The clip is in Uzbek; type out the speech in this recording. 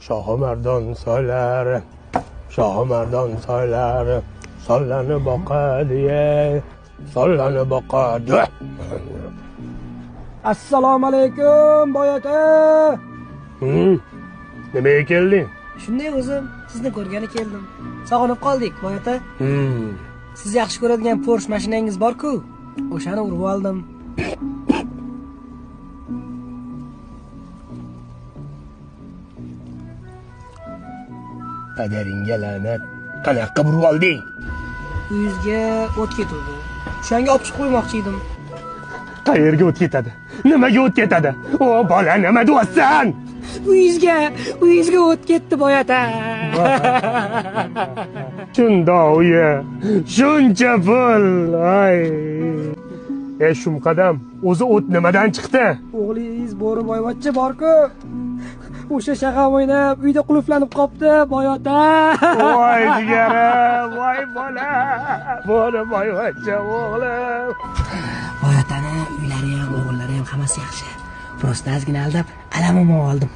Shohimardon soylari, Shohimardon soylari, sollanib boqadi-ye, sollanib boqadi. Assalomu alaykum, boy aka. Nimaga kelding? Shunday o'zim sizni ko'rgani keldim. Sog'inib qoldik, boy aka. Siz yaxshi ko'radigan Porsche mashinangiz bor-ku, o'shani urib oldim. Qadaringga la'nat. Qanaqa urib olding? Uyingizga o't ketdi. O'shanga olib chiqib qo'ymoqchi edim. Qayerga o't ketadi? Nimaga o't ketadi? O bola, nima deyapsan? Uyingizga o't ketdi, boy aka. Shundoq uyi, shuncha pul. Ay. Shumqadam, o'zi o't nimadan chiqdi? O'g'lingiz Bo'riboyvachcha bor-ku. O'sha shag'am o'ynab, uyda qulflanib qopti, boy ota. Voy jigarim, voy bola. Bo'riboyvachcha o'g'lim. Boy otani uylari ham, o'g'illari ham hammasi yaxshi. Prosta ozgina aldab, alamimni oldim.